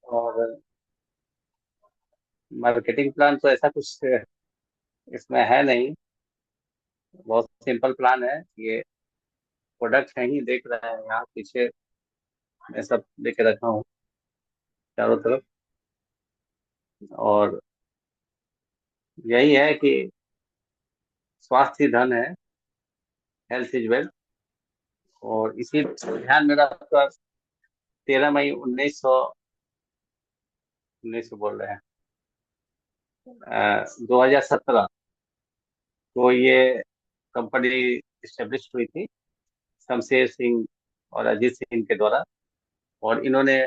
और marketing plan तो ऐसा कुछ इसमें है नहीं। बहुत सिंपल प्लान है ये। प्रोडक्ट है ही, देख रहे हैं यहाँ पीछे मैं सब लेके रखा हूँ चारों तरफ। और यही है कि स्वास्थ्य ही धन है, हेल्थ इज वेल्थ। और इसी ध्यान में रखकर 13 मई 1900 बोल रहे हैं 2017 को ये कंपनी इस्टेब्लिश हुई थी, शमशेर सिंह और अजीत सिंह के द्वारा। और इन्होंने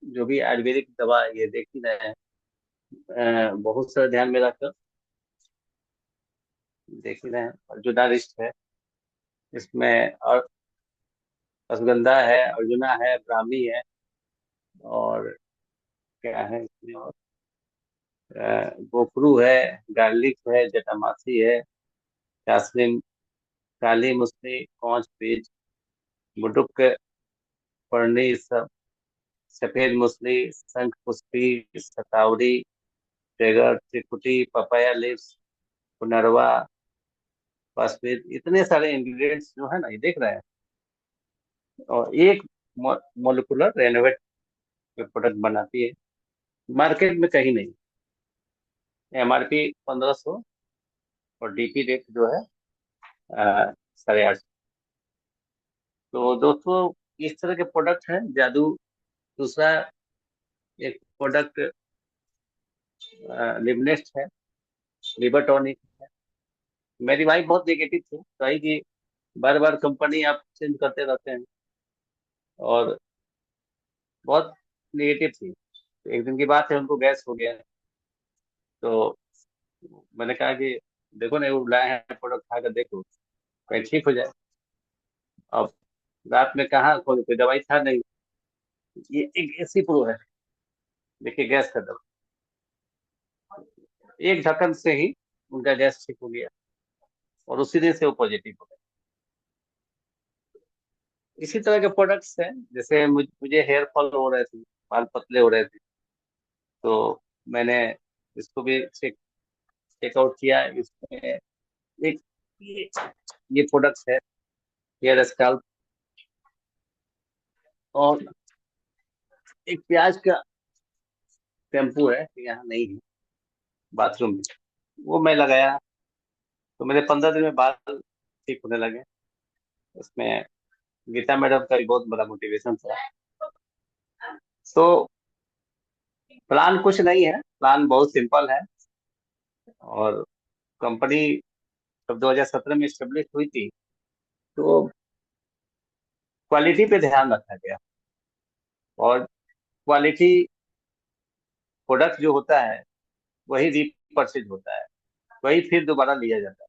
जो भी आयुर्वेदिक दवा ये देख ही रहे हैं, बहुत सारा ध्यान में रखकर देख ही रहे हैं। और जो लिस्ट है इसमें और अश्वगंधा है, अर्जुना है, ब्राह्मी है, और क्या है इसमें, और गोखरू है, गार्लिक है, जटामासी है, जासमिन, काली मुसली, कौच बीज, बुडुक, परनी, सफेद मुसली, शंख पुष्पी, सतावरी, टेगर, त्रिकुटी, पपाया लीव्स, पुनरवा, कश्मीर, इतने सारे इंग्रेडिएंट्स जो है ना ये देख रहे हैं। और एक मोलिकुलर रेनोवेट प्रोडक्ट बनाती है, मार्केट में कहीं नहीं। एमआरपी 1500 और डीपी रेट जो है 850। तो दोस्तों इस तरह के प्रोडक्ट हैं जादू। दूसरा एक प्रोडक्ट लिबनेस्ट है, लिवर टॉनिक। मेरी वाइफ बहुत नेगेटिव थी, कही कि बार बार कंपनी आप चेंज करते रहते हैं, और बहुत नेगेटिव थी। तो एक दिन की बात है, उनको गैस हो गया। तो मैंने कहा कि देखो ना, वो लाए हैं प्रोडक्ट, खा कर देखो कहीं ठीक हो जाए। अब रात में कहाँ कोई दवाई था नहीं, ये एक ऐसी प्रो है। देखिए गैस का दवा, एक ढक्कन से ही उनका गैस ठीक हो गया, और उसी दिन से वो पॉजिटिव हो गया। इसी तरह के प्रोडक्ट्स हैं। जैसे मुझे हेयर फॉल हो रहे थे, बाल पतले हो रहे थे, तो मैंने इसको भी चेकआउट किया। इसमें एक ये प्रोडक्ट्स है, हेयर स्कल्प, और एक प्याज का शैम्पू है, यहाँ नहीं है, बाथरूम में, वो मैं लगाया। तो मेरे 15 दिन में बाल ठीक होने लगे। उसमें गीता मैडम का भी बहुत बड़ा मोटिवेशन था। तो प्लान कुछ नहीं है, प्लान बहुत सिंपल है। और कंपनी जब 2017 में स्टेब्लिश हुई थी, तो क्वालिटी पे ध्यान रखा गया। और क्वालिटी प्रोडक्ट जो होता है वही रीपरचेज होता है, वही फिर दोबारा लिया जाता है।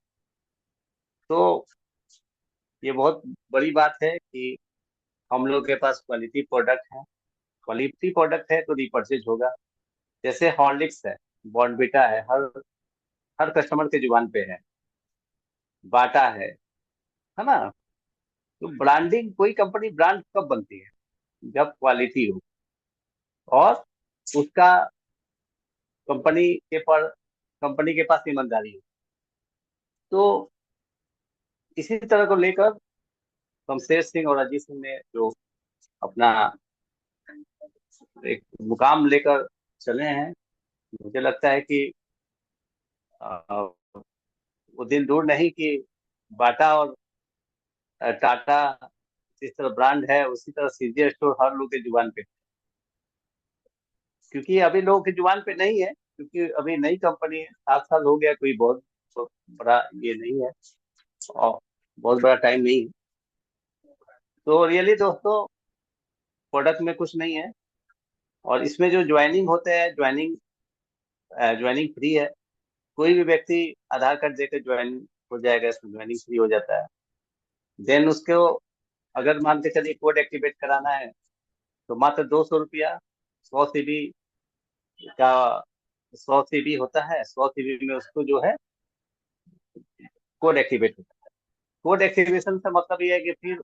तो ये बहुत बड़ी बात है कि हम लोग के पास क्वालिटी प्रोडक्ट है। क्वालिटी प्रोडक्ट है तो रीपरचेज होगा। जैसे हॉर्लिक्स है, बॉर्नविटा है, हर हर कस्टमर के जुबान पे है। बाटा है ना। तो ब्रांडिंग, कोई कंपनी ब्रांड कब बनती है? जब क्वालिटी हो, और उसका कंपनी के पर कंपनी के पास ईमानदारी हो। तो इसी तरह को लेकर शमशेर सिंह और अजीत सिंह ने जो अपना एक मुकाम लेकर चले हैं, मुझे लगता है कि अ, वो दिन दूर नहीं कि बाटा और टाटा जिस तरह ब्रांड है, उसी तरह सीजे स्टोर हर लोग के जुबान पे। क्योंकि अभी लोगों की जुबान पे नहीं है, क्योंकि अभी नई कंपनी है, 7 साल हो गया, कोई बहुत बड़ा ये नहीं है, और बहुत बड़ा टाइम नहीं है। तो रियली दोस्तों, प्रोडक्ट में कुछ नहीं है। और इसमें जो ज्वाइनिंग होते हैं, ज्वाइनिंग ज्वाइनिंग फ्री है। कोई भी व्यक्ति आधार कार्ड देकर ज्वाइन हो जाएगा, इसमें ज्वाइनिंग फ्री हो जाता है। देन उसको अगर मान के चलिए कोड एक्टिवेट कराना है, तो मात्र 200 रुपया, 100 सीबी का, 100 सीबी होता है, 100 सीबी में उसको जो है कोड एक्टिवेट होता है। कोड एक्टिवेशन से मतलब ये है कि फिर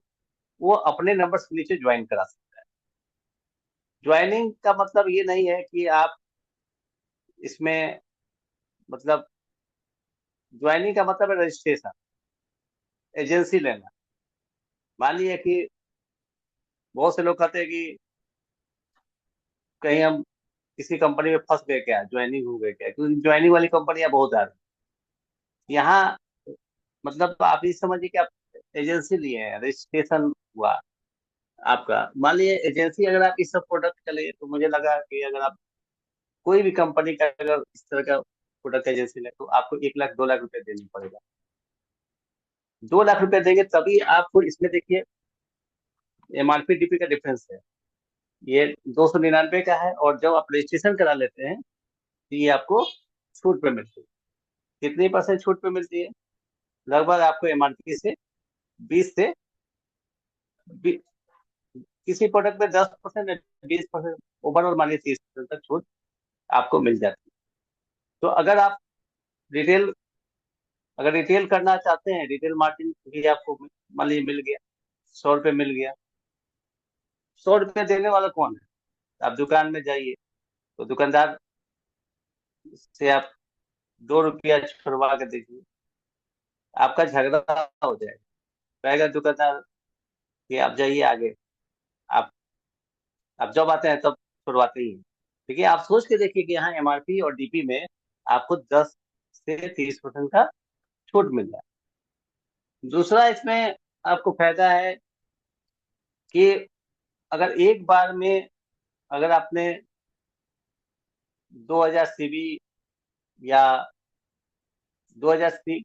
वो अपने नंबर से नीचे ज्वाइन करा सकता है। ज्वाइनिंग का मतलब ये नहीं है कि आप इसमें, मतलब ज्वाइनिंग का मतलब है रजिस्ट्रेशन, एजेंसी लेना। मान लीजिए कि बहुत से लोग कहते हैं कि कहीं हम किसी कंपनी में फंस गए क्या, ज्वाइनिंग हो गए क्या, क्योंकि ज्वाइनिंग वाली कंपनियां बहुत आ रही हैं यहाँ। मतलब आप ये समझिए कि आप एजेंसी लिए हैं, रजिस्ट्रेशन हुआ आपका। मान लीजिए एजेंसी, अगर आप इस सब प्रोडक्ट चले, तो मुझे लगा कि अगर आप कोई भी कंपनी का अगर इस तरह का प्रोडक्ट एजेंसी ले, तो आपको 1 लाख 2 लाख रुपए देना पड़ेगा। 2 लाख रुपए देंगे तभी आपको, इसमें देखिए एमआरपी डीपी का डिफरेंस है। ये 299 का है, और जब आप रजिस्ट्रेशन करा लेते हैं तो ये आपको छूट पे मिलती है। कितनी परसेंट छूट पे मिलती है? लगभग आपको एमआरपी से 20 से किसी प्रोडक्ट में 10%, 20%, ओवरऑल मानिए 30% तक छूट आपको मिल जाती है। तो रिटेल अगर रिटेल करना चाहते हैं, रिटेल मार्जिन भी आपको मान लीजिए मिल गया, 100 रुपये मिल गया। 100 रुपये देने वाला कौन है? आप दुकान में जाइए, तो दुकानदार से आप 2 रुपया छुड़वा के देखिए, आपका झगड़ा हो जाएगा। कहेगा दुकानदार कि आप जाइए आगे, आप आप जब आते हैं तब छुड़वाते ही हैं। देखिए आप सोच के देखिए कि यहाँ एमआरपी और डीपी में आपको 10 से 30% का छूट मिल रहा है। दूसरा इसमें आपको फायदा है कि अगर एक बार में, अगर आपने 2000 सीबी या 2000 सी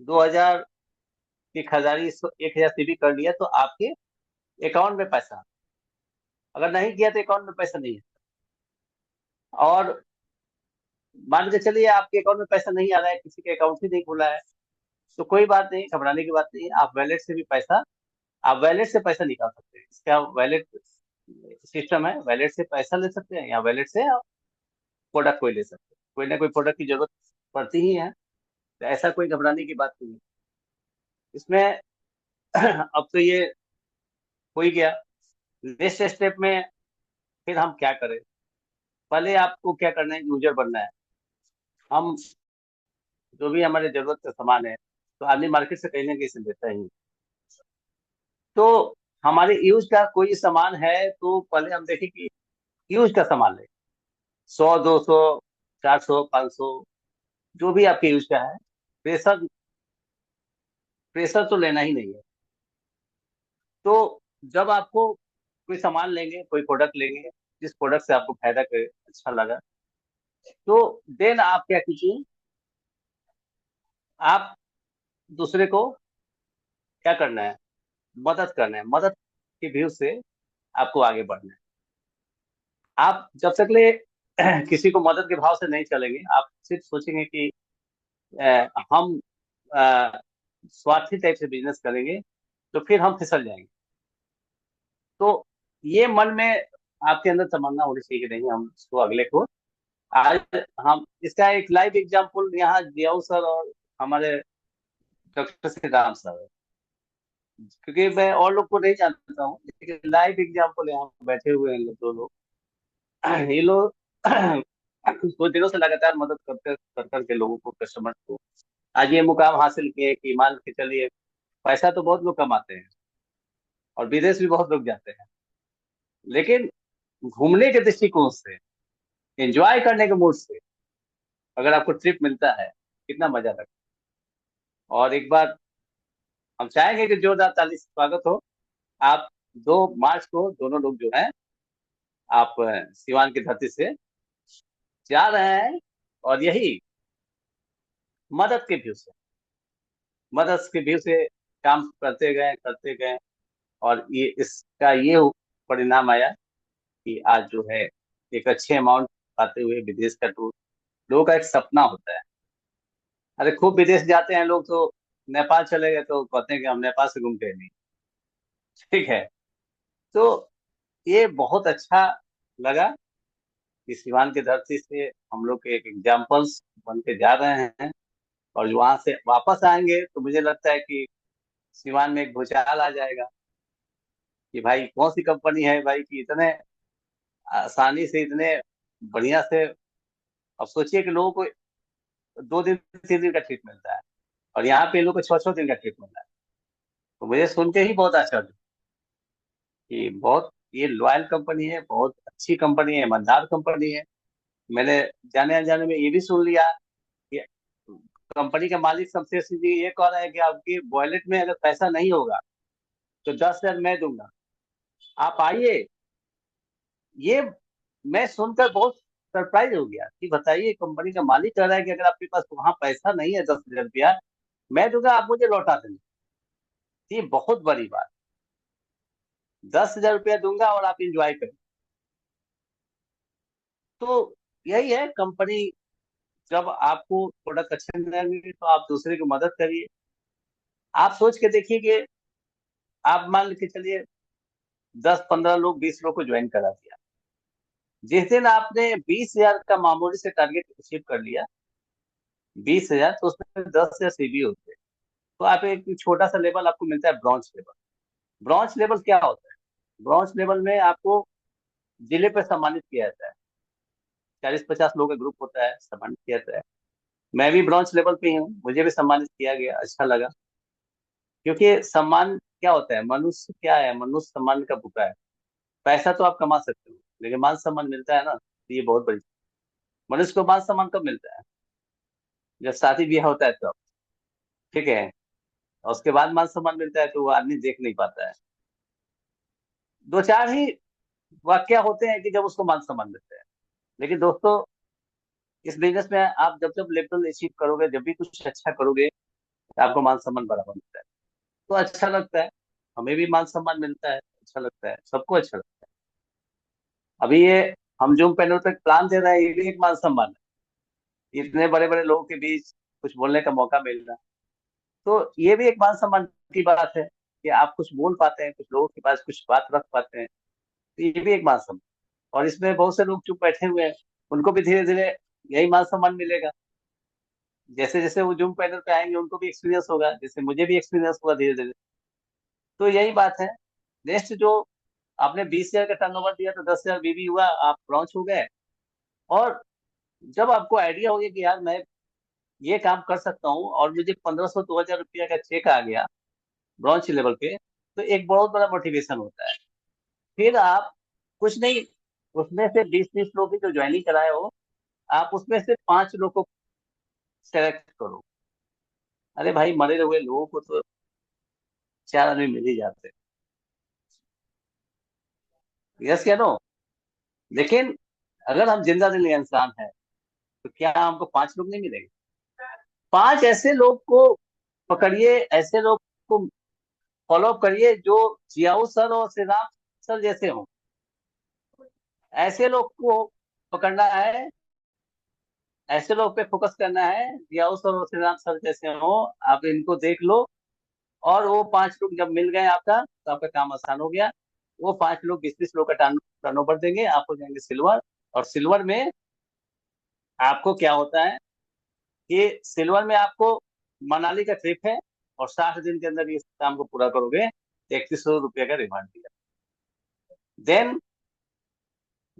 2000 एक हजार 1000 सीबी कर लिया, तो आपके अकाउंट में पैसा, अगर नहीं किया तो अकाउंट में पैसा नहीं है। और मान के चलिए आपके अकाउंट में पैसा नहीं आ रहा है, किसी के अकाउंट ही नहीं खुला है, तो कोई बात नहीं, घबराने की बात नहीं है। आप वैलेट से भी पैसा, आप वैलेट से पैसा निकाल सकते हैं। इसका वैलेट सिस्टम है, वैलेट से पैसा ले सकते हैं, या वैलेट से आप प्रोडक्ट कोई ले सकते हैं। कोई ना कोई प्रोडक्ट की जरूरत पड़ती ही है, तो ऐसा कोई घबराने की बात नहीं है इसमें। अब तो ये हो ही गया। नेक्स्ट स्टेप में फिर हम क्या करें? पहले आपको क्या करना है, यूजर बनना है। हम जो भी हमारे जरूरत का सामान है, तो आदमी मार्केट से कहीं ना कहीं से लेता ही है। तो हमारे यूज का कोई सामान है, तो पहले हम देखें कि यूज का सामान ले, 100 200 400 500, जो भी आपके यूज का है। प्रेशर प्रेशर तो लेना ही नहीं है। तो जब आपको कोई सामान लेंगे, कोई प्रोडक्ट लेंगे, जिस प्रोडक्ट से आपको फायदा करे, अच्छा लगा, तो देन आप क्या कीजिए, आप दूसरे को क्या करना है, मदद करना है। मदद के व्यू से आपको आगे बढ़ना है। आप जब तक ले किसी को मदद के भाव से नहीं चलेंगे, आप सिर्फ सोचेंगे कि हम अ, स्वार्थी टाइप से बिजनेस करेंगे, तो फिर हम फिसल जाएंगे। तो ये मन में आपके अंदर तमन्ना होनी चाहिए कि नहीं, हम इसको अगले को, आज हम इसका एक लाइव एग्जांपल यहाँ जियाऊ सर और हमारे डॉक्टर श्री राम सर है। क्योंकि मैं और लोग को नहीं जानता हूँ, लेकिन लाइव एग्जांपल यहाँ बैठे हुए हैं दो लोग। ये लोग कुछ दिनों से लगातार मदद करते कर करके लोगों को, कस्टमर को आज ये मुकाम हासिल किए कि मान के चलिए, पैसा तो बहुत लोग कमाते हैं और विदेश भी बहुत लोग जाते हैं, लेकिन घूमने के दृष्टिकोण से, एंजॉय करने के मूड से, अगर आपको ट्रिप मिलता है, कितना मजा लगता है। और एक बार हम चाहेंगे कि जोरदार ताली से स्वागत हो। आप 2 मार्च को दोनों लोग जो है, आप सिवान की धरती से जा रहे हैं, और यही मदद के व्यू से, मदद के व्यू से काम करते गए, करते गए, और ये इसका ये परिणाम आया कि आज जो है एक अच्छे अमाउंट पाते हुए विदेश का टूर, लोगों का एक सपना होता है। अरे खूब विदेश जाते हैं लोग, तो नेपाल चले गए तो कहते हैं कि हम नेपाल से घूम के नहीं। ठीक है। तो ये बहुत अच्छा लगा कि सिवान की धरती से हम लोग के एक एग्जाम्पल्स बन के जा रहे हैं, और जो वहां से वापस आएंगे तो मुझे लगता है कि सिवान में एक भूचाल आ जाएगा कि भाई कौन सी कंपनी है भाई कि इतने आसानी से इतने बढ़िया से। अब सोचिए कि लोगों को 2 दिन 3 दिन का ट्रिप मिलता है, और यहाँ पे इन लोगों को 6 6 दिन का ट्रिप मिल रहा है। तो मुझे सुन के ही बहुत अच्छा लगा कि बहुत ये लॉयल कंपनी है, बहुत अच्छी कंपनी है, ईमानदार कंपनी है। मैंने जाने अनजाने में ये भी सुन लिया कि कंपनी का मालिक शमशेर सिंह जी ये कह रहा है कि आपकी वॉलेट में अगर पैसा नहीं होगा तो 10,000 मैं दूंगा, आप आइए। ये मैं सुनकर बहुत सरप्राइज हो गया कि बताइए, कंपनी का मालिक कह रहा है कि अगर आपके पास वहां पैसा नहीं है 10,000 रुपया, मैं दूंगा, आप मुझे लौटा देंगे। ये बहुत बड़ी बात। 10,000 रुपया दूंगा और आप इंजॉय करें। तो यही है कंपनी। जब आपको प्रोडक्ट अच्छे मिलेंगे तो आप दूसरे की मदद करिए। आप सोच के देखिए कि आप मान के चलिए 10 15 लोग 20 लोग को ज्वाइन करा दिया। जिस दिन आपने 20,000 का मामूली से टारगेट अचीव कर लिया, 20,000, तो उसमें 10,000 सीबी होते हैं। तो आप एक छोटा सा लेवल आपको मिलता है, ब्रॉन्ज लेवल। ब्रॉन्ज लेवल क्या होता है? ब्रॉन्ज लेवल में आपको जिले पे सम्मानित किया जाता है। 40 50 लोगों का ग्रुप होता है, सम्मानित किया जाता है। मैं भी ब्रॉन्ज लेवल पे ही हूँ, मुझे भी सम्मानित किया गया, अच्छा लगा। क्योंकि सम्मान क्या होता है, मनुष्य क्या है, मनुष्य सम्मान का भूखा है। पैसा तो आप कमा सकते हो, लेकिन मान सम्मान मिलता है ना, तो ये बहुत बड़ी। मनुष्य को मान सम्मान कब मिलता है? जब शादी ब्याह होता है तब। ठीक है। और उसके बाद मान सम्मान मिलता है तो वो आदमी देख नहीं पाता है। दो चार ही वाक्य होते हैं कि जब उसको मान सम्मान मिलता है। लेकिन दोस्तों, इस बिजनेस में आप जब जब लेवल अचीव करोगे, जब भी कुछ अच्छा करोगे, तो आपको मान सम्मान बराबर मिलता है। तो अच्छा लगता है। हमें भी मान सम्मान मिलता है, अच्छा लगता है, सबको अच्छा लगता है। अभी ये हम जूम पैनल पे प्लान दे रहे हैं, ये भी एक मान सम्मान है। इतने बड़े बड़े लोगों के बीच कुछ बोलने का मौका मिलना, तो ये भी एक मान सम्मान की बात है कि आप कुछ बोल पाते हैं, कुछ लोगों के पास कुछ बात रख पाते हैं। तो ये भी एक मान सम्मान। और इसमें बहुत से लोग चुप बैठे हुए हैं, उनको भी धीरे धीरे यही मान सम्मान मिलेगा। जैसे जैसे वो जूम पैनल पे आएंगे, उनको भी एक्सपीरियंस होगा, जैसे मुझे भी एक्सपीरियंस होगा धीरे धीरे। तो यही बात है। नेक्स्ट जो आपने 20,000 का टर्नओवर दिया तो 10,000 बीबी हुआ, आप लॉन्च हो गए। और जब आपको आइडिया हो गया कि यार मैं ये काम कर सकता हूँ, और मुझे 1,500 2,000 रुपया का चेक आ गया ब्रॉन्च लेवल पे, तो एक बहुत बड़ा मोटिवेशन होता है। फिर आप कुछ नहीं, उसमें से 20 30 लोग की जो ज्वाइनिंग कराए हो, आप उसमें से 5 लोग को सेलेक्ट करो। अरे भाई, मरे हुए लोगों को तो 4 आदमी मिल ही जाते हैं, यस या नो? लेकिन अगर हम जिंदा दिल इंसान हैं, तो क्या हमको 5 लोग नहीं मिलेंगे? 5 ऐसे लोग को पकड़िए, ऐसे लोग को फॉलो अप करिए जो जियाऊ सर और श्री राम सर जैसे हों। ऐसे लोग को पकड़ना है, ऐसे लोग पे फोकस करना है, जियाऊ सर और श्री राम सर जैसे हों। आप इनको देख लो। और वो 5 लोग जब मिल गए आपका, तो आपका काम आसान हो गया। वो 5 लोग 20 20 लोग का टर्नओवर देंगे, आप हो जाएंगे सिल्वर। और सिल्वर में आपको क्या होता है कि सिल्वर में आपको मनाली का ट्रिप है, और 60 दिन के अंदर इस काम को पूरा करोगे तो 3100 रुपया का रिवार्ड दिया। देन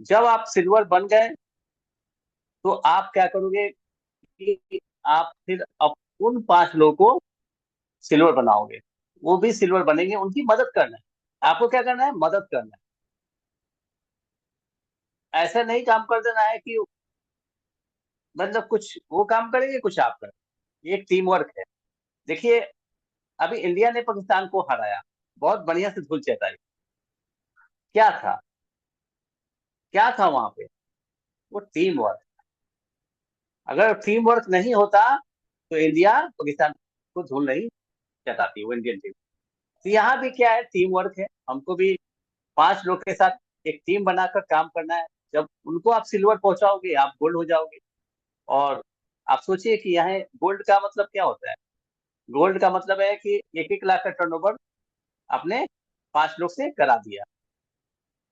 जब आप सिल्वर बन गए, तो आप क्या करोगे कि आप फिर उन 5 लोगों को सिल्वर बनाओगे। वो भी सिल्वर बनेंगे, उनकी मदद करना है। आपको क्या करना है? मदद करना है। ऐसा नहीं काम कर देना है कि मतलब कुछ वो काम करेंगे, कुछ आप करेंगे। ये एक टीम वर्क है। देखिए, अभी इंडिया ने पाकिस्तान को हराया, बहुत बढ़िया से धूल चटाई। क्या था? क्या था वहां पे? वो टीम वर्क। अगर टीम वर्क नहीं होता, तो इंडिया पाकिस्तान को धूल नहीं चटाती, वो इंडियन टीम। तो यहाँ भी क्या है, टीम वर्क है। हमको भी 5 लोग के साथ एक टीम बनाकर काम करना है। जब उनको आप सिल्वर पहुंचाओगे, आप गोल्ड हो जाओगे। और आप सोचिए कि यहाँ गोल्ड का मतलब क्या होता है। गोल्ड का मतलब है कि 1 1 लाख का टर्नओवर आपने 5 लोग से करा दिया।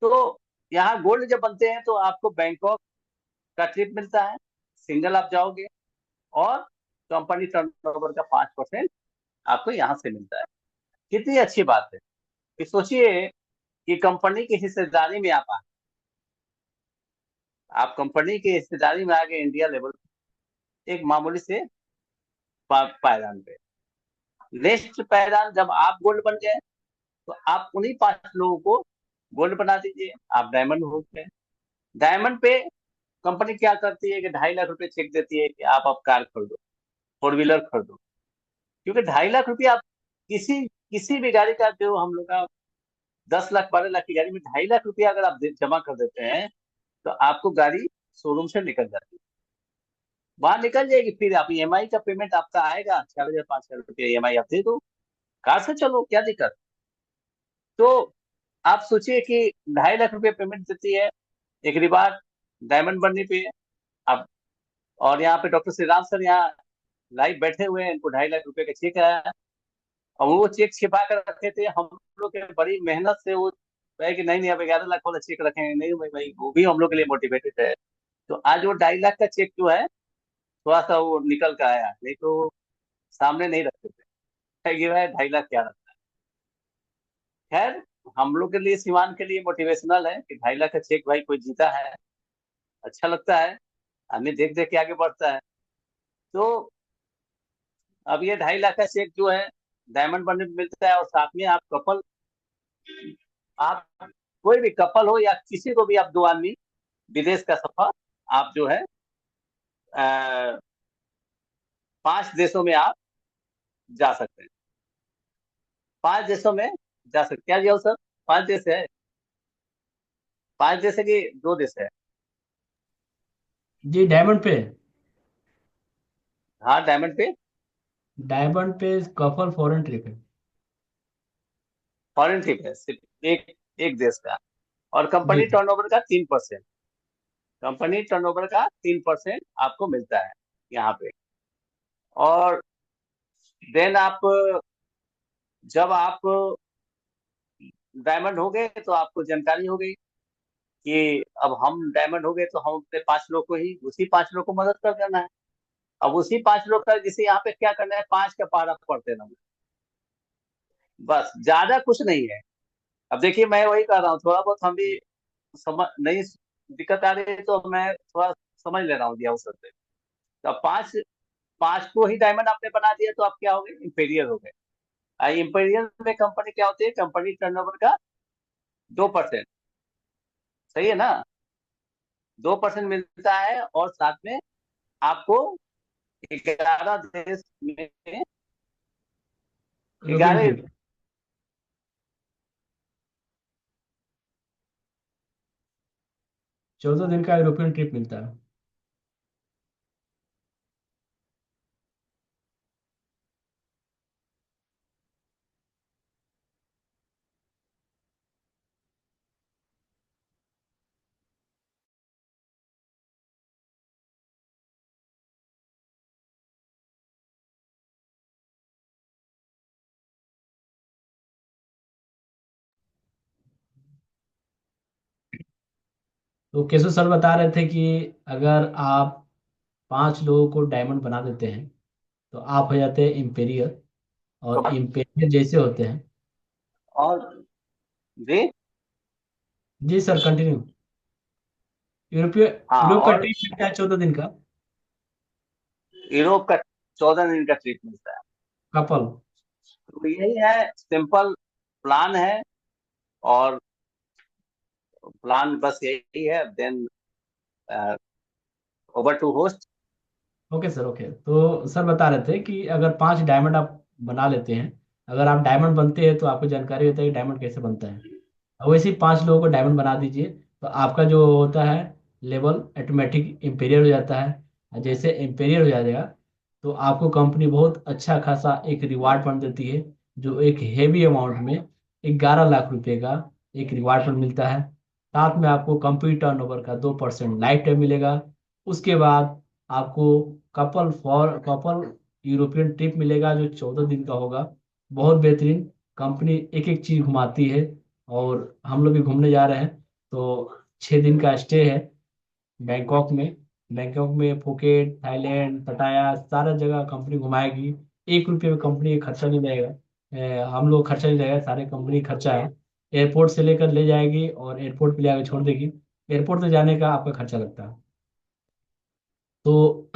तो यहाँ गोल्ड जब बनते हैं तो आपको बैंकॉक का ट्रिप मिलता है, सिंगल आप जाओगे। और कंपनी टर्नओवर का 5% आपको यहाँ से मिलता है। कितनी अच्छी बात है कि सोचिए कि कंपनी की हिस्सेदारी में आप आए। आप कंपनी की हिस्सेदारी में आ गए इंडिया लेवल, एक मामूली से पायदान पे। नेक्स्ट पायदान, जब आप गोल्ड बन गए तो आप उन्हीं 5 लोगों को गोल्ड बना दीजिए, आप डायमंड हो गए। डायमंड पे कंपनी क्या करती है कि 2.5 लाख रुपए चेक देती है कि आप अब कार खरीदो, 4 व्हीलर खरीदो। क्योंकि 2.5 लाख रुपये आप किसी किसी भी गाड़ी का, जो हम लोग का 10 लाख 12 लाख की गाड़ी में 2.5 लाख रुपया अगर आप जमा कर देते हैं, तो आपको गाड़ी शोरूम से निकल जाती है, वहां निकल जाएगी। फिर आप ईएमआई का पेमेंट आपका आएगा, 4,000 5,000 रुपये ईएमआई आप दे दो, कार से चलो, क्या दिक्कत। तो आप सोचिए कि 2.5 लाख रुपये पेमेंट देती है एक रिवार्ड डायमंड बनने पे। अब और यहाँ पे डॉक्टर श्री राम सर यहाँ लाइव बैठे हुए हैं, इनको 2.5 लाख रुपए का चेक आया, और वो चेक छिपा कर रखे थे। हम लोग के बड़ी मेहनत से वो कहे कि नहीं नहीं, अब 11 लाख वाला चेक रखेंगे। नहीं भाई भाई, वो भी हम लोग के लिए मोटिवेटेड है। तो आज वो 2.5 लाख का चेक जो है, थोड़ा सा वो निकल कर आया, नहीं तो सामने नहीं रखते थे। ये है 2.5 लाख क्या रखता है। खैर, हम लोग के लिए, सीमान के लिए मोटिवेशनल है कि 2.5 लाख का चेक भाई कोई जीता है, अच्छा लगता है, आदमी देख देख के आगे बढ़ता है। तो अब ये 2.5 लाख का चेक जो है डायमंड बनने में मिलता है, और साथ में आप कपल, आप कोई भी कपल हो या किसी को भी, आप 2 आदमी विदेश का सफर, आप जो है 5 देशों में आप जा सकते हैं। 5 देशों में जा सकते, क्या जी सर? 5 देश है, 5 देश है कि 2 देश है? जी डायमंड पे। हाँ, डायमंड पे डायमंड पे कपल फॉरेन ट्रिप है। फॉरेन ट्रिप है, सिर्फ एक एक देश का। और जी कंपनी टर्नओवर का 3%, कंपनी टर्नओवर का 3% आपको मिलता है यहाँ पे। और देन आप, जब आप डायमंड हो गए तो आपको जानकारी हो गई कि अब हम डायमंड हो गए, तो हम अपने 5 लोग को ही, उसी 5 लोग को मदद कर देना है। अब उसी 5 लोग का, जिसे यहाँ पे क्या करना है, 5 का पारा पढ़ते रहना, बस, ज्यादा कुछ नहीं है। अब देखिए, मैं वही कर रहा हूँ, थोड़ा बहुत हम भी समझ नहीं, दिक्कत आ रही है तो मैं थोड़ा समझ ले रहा हूँ दिया अवसर से। तो अब पांच पांच को ही डायमंड आपने बना दिया, तो आप क्या हो गए, इंपीरियर हो गए। इंपीरियर में कंपनी क्या होती है, कंपनी टर्नओवर का 2%, सही है ना? 2% मिलता है, और साथ में आपको 11 देश में, यूरोपियन 11, ट्रिप। 14 दिन का यूरोपियन ट्रिप मिलता है। तो केशव सर बता रहे थे कि अगर आप 5 लोगों को डायमंड बना देते हैं तो आप हो जाते हैं इम्पेरियर। और इम्पेरियर जैसे होते हैं। और जी, जी सर कंटिन्यू। यूरोपीय हाँ, यूरोप का और ट्रिप मिलता है 14 दिन का। यूरोप का 14 दिन का ट्रिप मिलता है। कपल। तो यही है, सिंपल प्लान है। और प्लान बस यही है, then over to host. Okay sir okay. तो सर बता रहे थे कि अगर 5 डायमंड आप बना लेते हैं, अगर आप डायमंड बनते हैं तो आपको जानकारी होता है कि डायमंड कैसे बनता है। अब वैसे ही 5 लोगों को डायमंड बना दीजिए तो आपका जो होता है लेवल ऑटोमेटिक इम्पेरियर हो जाता है। और जैसे इम्पेरियर हो जाएगा तो आपको कंपनी बहुत अच्छा खासा एक रिवार्ड फंड देती है, जो एक हेवी अमाउंट में 11 लाख रुपए का एक रिवार्ड फंड मिलता है। साथ में आपको कंपनी टर्नओवर का 2% लाइफ टाइम मिलेगा। उसके बाद आपको कपल यूरोपियन ट्रिप मिलेगा जो 14 दिन का होगा। बहुत बेहतरीन। कंपनी एक एक चीज घुमाती है। और हम लोग भी घूमने जा रहे हैं। तो 6 दिन का स्टे है बैंकॉक में। बैंकॉक में फुकेट थाईलैंड पटाया सारा जगह कंपनी घुमाएगी। 1 रुपये में कंपनी का खर्चा नहीं रहेगा। हम लोग खर्चा नहीं रहेगा, सारे कंपनी खर्चा है। एयरपोर्ट से लेकर ले जाएगी और एयरपोर्ट पे ले आकर छोड़ देगी। एयरपोर्ट तक जाने का आपका खर्चा लगता है। तो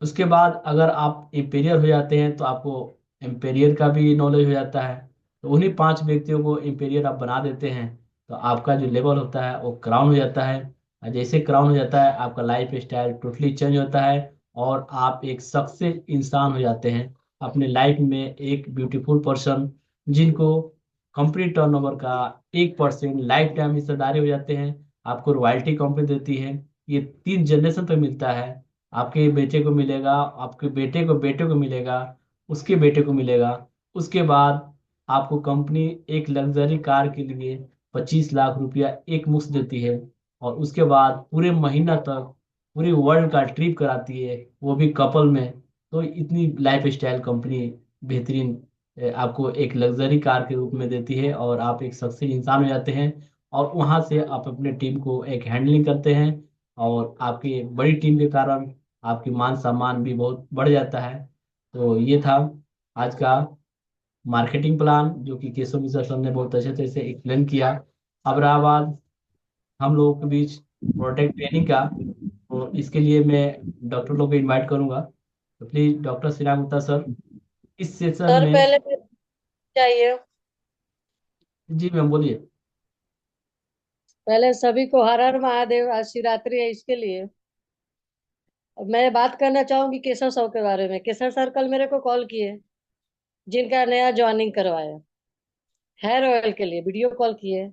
उसके बाद अगर आप एम्पेरियर हो जाते हैं तो आपको एम्पेरियर का भी नॉलेज हो जाता है। तो उन्हीं 5 व्यक्तियों को एम्पेरियर आप बना देते हैं, तो आपका जो लेवल होता है वो क्राउन हो जाता है। और जैसे क्राउन हो जाता है आपका लाइफ स्टाइल टोटली चेंज होता है, और आप एक सक्सेस इंसान हो जाते हैं अपने लाइफ में, एक ब्यूटीफुल पर्सन जिनको कंपनी टर्नओवर का 1% लाइफ टाइम हिस्सेदारी हो जाते हैं। आपको रॉयल्टी कंपनी देती है। ये 3 जनरेशन तक मिलता है। आपके बेटे को मिलेगा, आपके बेटे को मिलेगा, उसके बेटे को मिलेगा। उसके बाद आपको कंपनी एक लग्जरी कार के लिए 25 लाख रुपया एक मुश्त देती है। और उसके बाद पूरे महीना तक पूरी वर्ल्ड का ट्रिप कराती है, वो भी कपल में। तो इतनी लाइफ स्टाइल कंपनी बेहतरीन आपको एक लग्जरी कार के रूप में देती है, और आप एक सक्सेस इंसान हो जाते हैं। और वहां से आप अपने टीम को एक हैंडलिंग करते हैं, और आपकी बड़ी टीम के कारण आपकी मान सम्मान भी बहुत बढ़ जाता है। तो ये था आज का मार्केटिंग प्लान, जो कि केशव मिश्रा सर ने बहुत अच्छे तरह से एक्सप्लेन किया। अब रहा बात हम लोगों के बीच प्रोडक्ट ट्रेनिंग का, तो इसके लिए मैं डॉक्टर लोग को इनवाइट करूंगा। तो please doctor Shriram Gupta sir, इस सेशन सर में। पहले चाहिए, जी मैम बोलिए। पहले सभी को हर हर महादेव। आज शिवरात्रि है, इसके लिए अब मैं बात करना चाहूंगी केशव सर के बारे में। केशव सर कल मेरे को कॉल किए, जिनका नया ज्वाइनिंग करवाया हेयर ऑयल के लिए, वीडियो कॉल किए।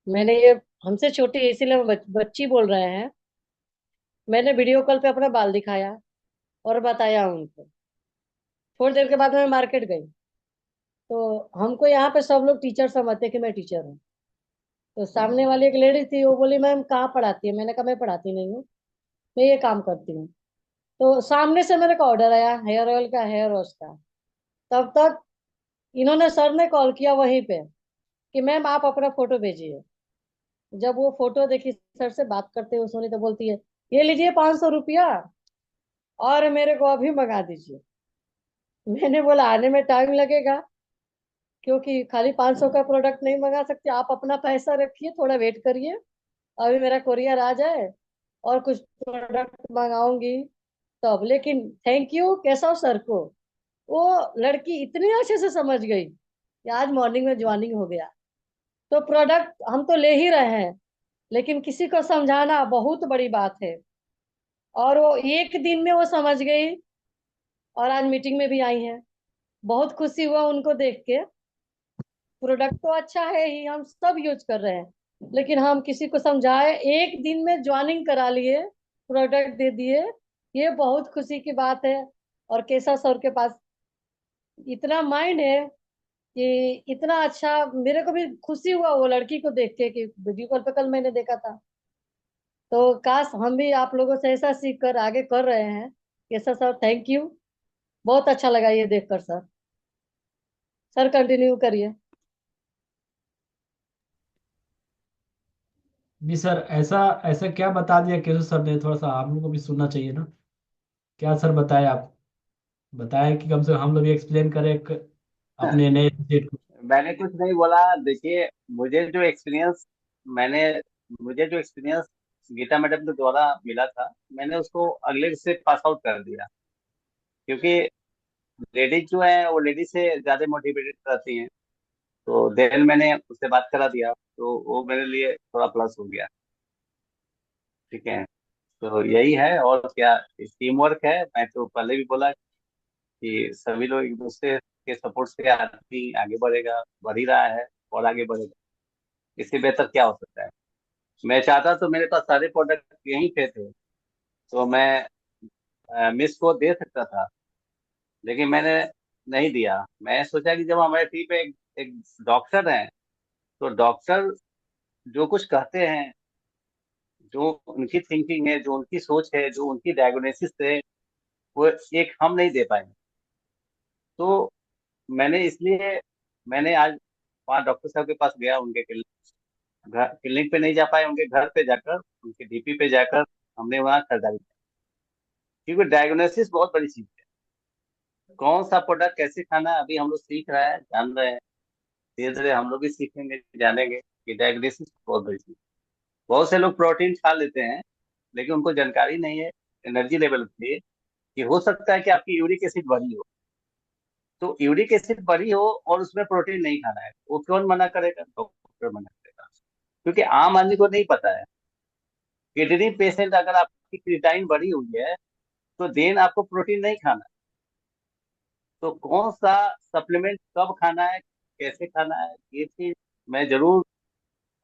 मैंने ये हमसे छोटी है, इसीलिए हम बच्ची बोल रहे हैं। मैंने वीडियो कॉल पे अपना बाल दिखाया और बताया उनको। थोड़ी देर के बाद मैं मार्केट गई, तो हमको यहाँ पे सब लोग टीचर समझते हैं कि मैं टीचर हूँ। तो सामने वाली एक लेडी थी, वो बोली मैम कहाँ पढ़ाती है? मैंने कहा मैं पढ़ाती नहीं हूँ, मैं ये काम करती हूँ। तो सामने से मेरे को ऑर्डर आया हेयर ऑयल का, हेयर वॉश का। तब तक इन्होंने, सर ने कॉल किया वहीं पे कि मैम आप अपना फोटो भेजिए। जब वो फोटो देखी, सर से बात करते हुए सुनी, तो बोलती है ये लीजिए 500 रुपया और मेरे को अभी मंगा दीजिए। मैंने बोला आने में टाइम लगेगा, क्योंकि खाली 500 का प्रोडक्ट नहीं मंगा सकते। आप अपना पैसा रखिए, थोड़ा वेट करिए, अभी मेरा कोरियर आ जाए और कुछ प्रोडक्ट मंगाऊंगी तब। लेकिन थैंक यू केशव सर को, वो लड़की इतनी अच्छे से समझ गई कि आज मॉर्निंग में ज्वाइनिंग हो गया। तो प्रोडक्ट हम तो ले ही रहे हैं, लेकिन किसी को समझाना बहुत बड़ी बात है। और वो एक दिन में वो समझ गई, और आज मीटिंग में भी आई हैं। बहुत खुशी हुआ उनको देख के। प्रोडक्ट तो अच्छा है ही, हम सब यूज कर रहे हैं, लेकिन हम किसी को समझाए, एक दिन में ज्वाइनिंग करा लिए, प्रोडक्ट दे दिए। ये बहुत खुशी की बात है। और केशव सर के पास इतना माइंड है कि इतना अच्छा। मेरे को भी खुशी हुआ वो लड़की को देख के, कि वीडियो कॉल पे कल मैंने देखा था। तो काश हम भी आप लोगों से ऐसा सीख कर आगे कर रहे हैं। केशव सर थैंक यू, बहुत अच्छा लगा ये देखकर सर। सर कंटिन्यू करिए। जी सर, ऐसा ऐसा क्या बता दिया केशव सर ने? थोड़ा सा हम लोग को भी सुनना चाहिए ना। क्या सर बताए आप? बताए कि कम से कम हम लोग भी एक्सप्लेन करें अपने नए स्टेट को। मैंने कुछ नहीं बोला। देखिए, मुझे जो एक्सपीरियंस मैंने मुझे जो एक्सपीरियंस गीता मैडम के द्वारा मिला था, मैंने उसको अगले से पास आउट कर दिया। क्योंकि लेडीज जो है वो लेडीज से ज्यादा मोटिवेटेड रहती हैं। तो देन मैंने उससे बात करा दिया, तो वो मेरे लिए थोड़ा प्लस हो गया। ठीक है। तो यही है, और क्या, टीम वर्क है। मैं तो पहले भी बोला कि सभी लोग एक दूसरे के सपोर्ट से आदमी आगे बढ़ेगा, बढ़ ही रहा है और आगे बढ़ेगा। इससे बेहतर क्या हो सकता है? मैं चाहता तो मेरे पास सारे प्रोडक्ट यहीं पे थे, तो मैं मिस को दे सकता था, लेकिन मैंने नहीं दिया। मैं सोचा कि जब हमारे टीम पे एक डॉक्टर है, तो डॉक्टर जो कुछ कहते हैं, जो उनकी थिंकिंग है, जो उनकी सोच है, जो उनकी डायग्नोसिस है, वो एक हम नहीं दे पाए। तो मैंने इसलिए मैंने आज 5 डॉक्टर साहब के पास गया, उनके क्लिनिक पे नहीं जा पाए, उनके घर पे जाकर, उनके डीपी पे जाकर हमने वहाँ खरीदारी की। क्योंकि डायग्नोसिस बहुत बड़ी चीज है। कौन सा प्रोडक्ट कैसे खाना है, अभी हम लोग सीख रहे हैं, जान रहे हैं। धीरे धीरे हम लोग भी सीखेंगे, जानेंगे कि डायग्नोसिस बहुत बड़ी चीज है। बहुत से लोग प्रोटीन खा लेते हैं, लेकिन उनको जानकारी नहीं है एनर्जी लेवल की, कि हो सकता है कि आपकी यूरिक एसिड बढ़ी हो। तो यूरिक एसिड बढ़ी हो और उसमें प्रोटीन नहीं खाना है, वो कौन मना करेगा? डॉक्टर मना करेगा, क्योंकि आम आदमी को नहीं पता है। किडनी पेशेंट अगर आपकी क्रिएटाइन बढ़ी हुई है, तो देन आपको प्रोटीन नहीं खाना है। तो कौन सा सप्लीमेंट कब खाना है, कैसे खाना है, ये चीज मैं जरूर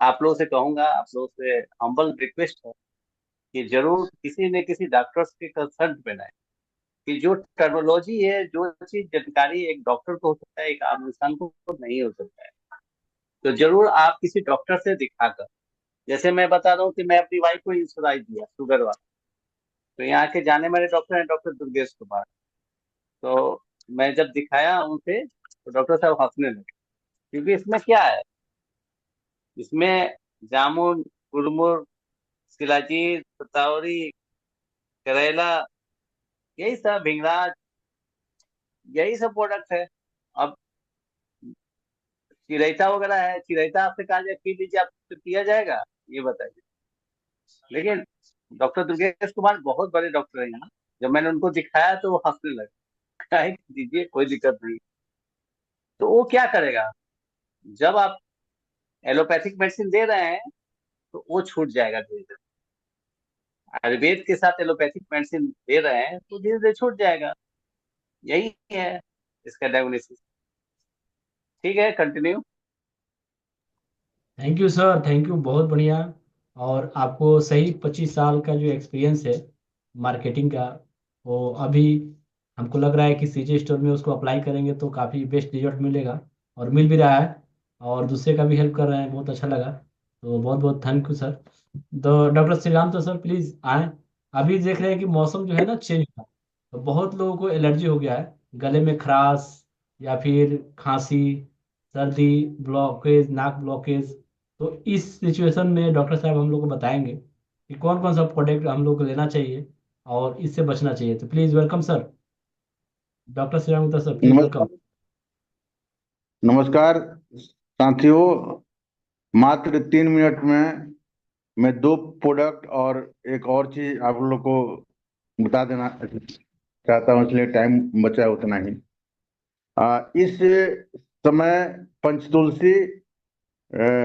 आप लोगों से कहूंगा। आप लोगों से हम्बल रिक्वेस्ट है कि जरूर किसी न किसी डॉक्टर के कंसल्ट में जाए, कि जो टर्मिनोलॉजी है, जो चीज जानकारी एक डॉक्टर को हो सकता है, एक आम इंसान को नहीं हो सकता है। तो जरूर आप किसी डॉक्टर से दिखाकर, जैसे मैं बता रहा हूँ कि मैं अपनी वाइफ को इंसुलाइन दिया शुगर वाला, तो यहाँ के जाने माने डॉक्टर हैं, डॉक्टर दुर्गेश कुमार। तो मैं जब दिखाया उनसे, तो डॉक्टर साहब हंसने लगे, क्योंकि इसमें क्या है, इसमें जामुन, गुलमुर्ग, शिलाजीत, सतावरी, करेला, यही सब, भिंगराज, यही सब प्रोडक्ट है। अब चिरैता वगैरह है, चिरैता आपसे कहा जाए पी लीजिए, आपसे पिया जाएगा? ये बताइए। लेकिन डॉक्टर दुर्गेश कुमार बहुत बड़े डॉक्टर हैं यहाँ, जब मैंने उनको दिखाया तो वो हंसने लगे, कहा कि दीजिए कोई दिक्कत नहीं। तो वो क्या करेगा, जब आप एलोपैथिक मेडिसिन दे रहे हैं, तो वो छूट जाएगा धीरे धीरे। आयुर्वेद के साथ एलोपैथिक मेडिसिन दे रहे हैं, तो धीरे धीरे छूट जाएगा। यही है इसका डायग्नोसिस। ठीक है, continue. Thank you sir, thank you, बहुत बढ़िया। और आपको सही 25 साल का जो एक्सपीरियंस है मार्केटिंग का, वो अभी हमको लग रहा है कि सीजे स्टोर में उसको अप्लाई करेंगे तो काफ़ी बेस्ट रिजल्ट मिलेगा, और मिल भी रहा है। और दूसरे का भी हेल्प कर रहे हैं, बहुत अच्छा लगा। तो बहुत बहुत थैंक यू सर। तो डॉक्टर श्रीराम, तो सर प्लीज़ आए। अभी देख रहे हैं कि मौसम जो है ना चेंज हुआ, तो बहुत लोगों को एलर्जी हो गया है, गले में खराश या फिर खांसी, सर्दी, ब्लॉकेज, नाक ब्लॉकेज। तो इस सिचुएशन में डॉक्टर साहब हम लोग को बताएंगे कि कौन कौन सा प्रोडक्ट हम लोग को लेना चाहिए और इससे बचना चाहिए। तो please welcome sir, doctor Shri Ram sir, please welcome. नमस्कार। नमस्कार साथियों, मात्र 3 मिनट में मैं दो प्रोडक्ट और एक और चीज आप लोग को बता देना चाहता हूँ, इसलिए टाइम बचा है उतना ही। इस समय पंचतुलसी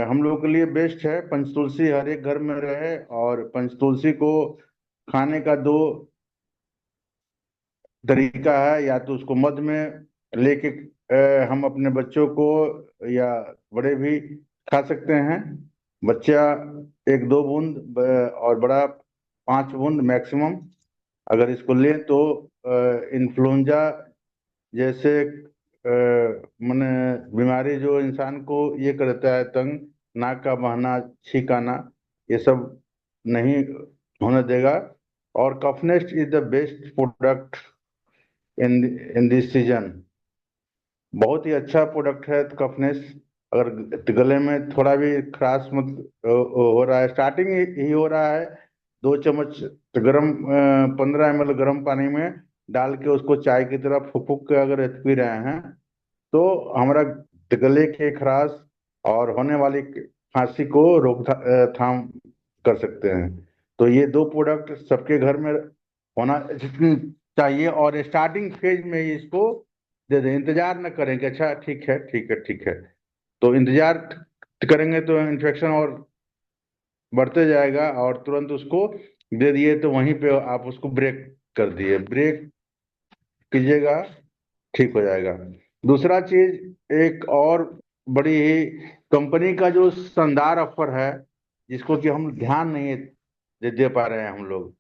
हम लोग के लिए बेस्ट है। पंचतुलसी हर एक घर में रहे, और पंचतुलसी को खाने का दो तरीका है। या तो उसको मध में लेके हम अपने बच्चों को या बड़े भी खा सकते हैं। बच्चा 1-2 बूंद और बड़ा 5 बूंद मैक्सिमम अगर इसको ले, तो इन्फ्लुएंजा जैसे माने बीमारी जो इंसान को ये करता है तंग, नाक का बहना, छींकाना, ये सब नहीं होने देगा। और Kufnest is the best product in this season. बहुत ही अच्छा प्रोडक्ट है कफनेस। अगर गले में थोड़ा भी खराश मत हो रहा है, स्टार्टिंग ही हो रहा है, 2 चम्मच गरम 15 ml गर्म पानी में डाल के उसको चाय की तरह फूक फूक के अगर पी रहे हैं, तो हमारा गले के खराश और होने वाली खांसी को थाम कर सकते हैं। तो ये दो प्रोडक्ट सबके घर में होना चाहिए, और स्टार्टिंग फेज में ही इसको दे दें। इंतजार न करें कि अच्छा ठीक है ठीक है ठीक है। तो इंतजार करेंगे तो इन्फेक्शन और बढ़ते जाएगा, और तुरंत उसको दे दिए तो वहीं पे आप उसको ब्रेक कर दिए, ब्रेक कीजिएगा, ठीक हो जाएगा। दूसरा चीज, एक और बड़ी ही कंपनी का जो शानदार ऑफर है, जिसको कि हम ध्यान नहीं दे पा रहे हैं हम लोग।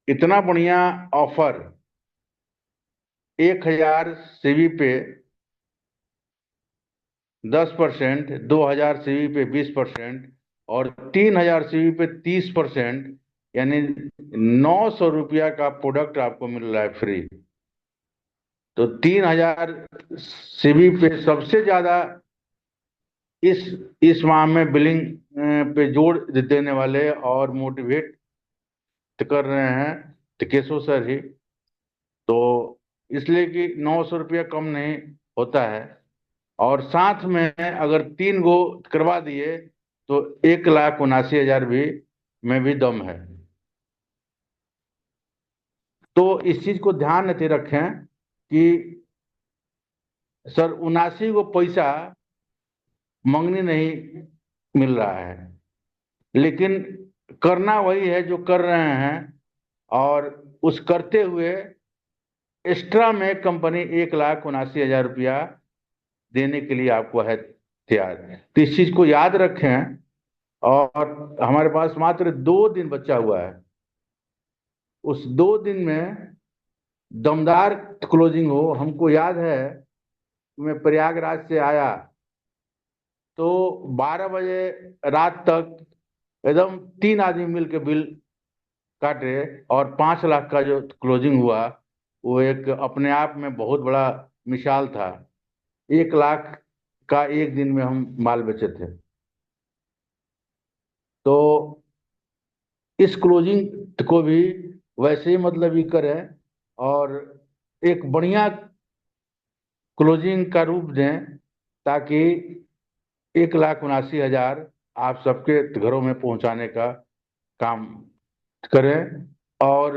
इतना बढ़िया ऑफर, 1000 सीवी पे 10%, 2000 सीवी पे 20%, और 3000 सीवी पे 30%, यानी 900 रुपया का प्रोडक्ट आपको मिल रहा है फ्री। तो 3000 सीवी पे सबसे ज्यादा इस इस माह में बिलिंग पे जोर देने वाले और मोटिवेट कर रहे हैं टिकेशो सर ही। तो इसलिए कि 900 रुपया कम नहीं होता है, और साथ में अगर 3 गो करवा दिए तो 1,79,000 भी में भी दम है। तो इस चीज को ध्यान में रखें कि सर 79 को पैसा मंगनी नहीं मिल रहा है, लेकिन करना वही है जो कर रहे हैं। और उस करते हुए एक्स्ट्रा में कंपनी 1,79,000 रुपया देने के लिए आपको है तैयार। तो इस चीज को याद रखें। और हमारे पास मात्र 2 दिन बचा हुआ है। उस 2 दिन में दमदार क्लोजिंग हो। हमको याद है, मैं प्रयागराज से आया तो 12 बजे रात तक एकदम 3 आदमी मिलकर बिल काटे, और 5 लाख का जो क्लोजिंग हुआ वो एक अपने आप में बहुत बड़ा मिसाल था। 1 लाख का एक दिन में हम माल बेचे थे। तो इस क्लोजिंग को भी वैसे ही मतलब ही करें, और एक बढ़िया क्लोजिंग का रूप दें, ताकि 1,79,000 आप सबके घरों में पहुंचाने का काम करें। और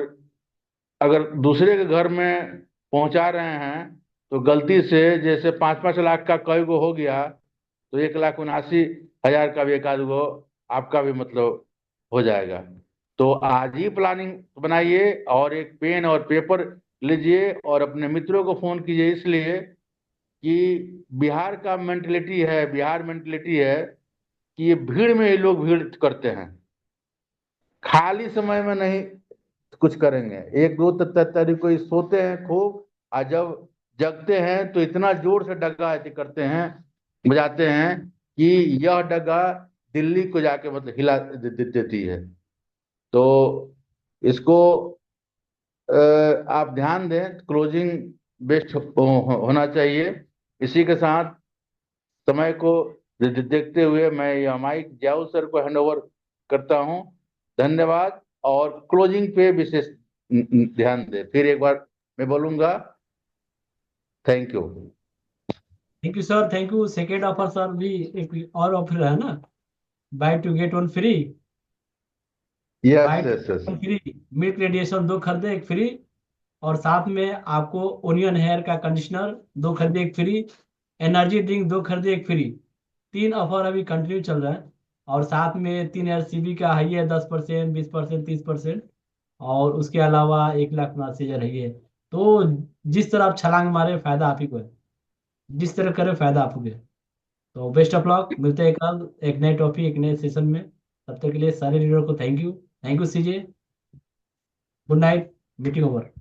अगर दूसरे के घर में पहुंचा रहे हैं तो गलती से जैसे 5-5 लाख का कई गो हो गया, तो 1,79,000 का भी एक आध गो आपका भी मतलब हो जाएगा। तो आज ही प्लानिंग बनाइए और एक पेन और पेपर लीजिए और अपने मित्रों को फोन कीजिए, इसलिए कि बिहार का मेंटलिटी है, बिहार मेंटलिटी है कि ये भीड़ में ही लोग भीड़ करते हैं, खाली समय में नहीं कुछ करेंगे। एक दो तारीख को सोते हैं खूब, और जब जगते हैं तो इतना जोर से डगा ऐसे करते हैं, बजाते हैं कि यह डगा दिल्ली को जाके मतलब हिला देती है। तो इसको आप ध्यान दें, क्लोजिंग बेस्ट होना चाहिए। इसी के साथ समय को देखते हुए मैं यह माइक जियाउल सर को हैंड ओवर करता हूं। धन्यवाद। और क्लोजिंग पे विशेष ध्यान दें। फिर एक बार मैं बोलूंगा, thank you. Thank you sir, thank you. Second offer sir भी एक और ऑफर है ना, buy two get one free. Buy yes two yes get yes. One free, milk radiation 2 खरीदे 1 फ्री। और साथ में आपको ओनियन हेयर का कंडीशनर 2 खरीदे 1 फ्री। एनर्जी ड्रिंक 2 खरीदे 1 फ्री। 3 ऑफर अभी कंटिन्यू चल रहा है। और साथ में 3 RCB का है, 10%, 20%, 30%। और उसके अलावा 1,79,000 है ये। तो जिस तरह आप छलांग मारे फायदा आप ही को है, जिस तरह करे फायदा आपको है। तो बेस्ट ऑफ लक, मिलते हैं कल एक नए टॉपिक एक नए सेशन में। तब तक के लिए सारे लीडर को thank you. Thank you CJ. Good night, meeting over.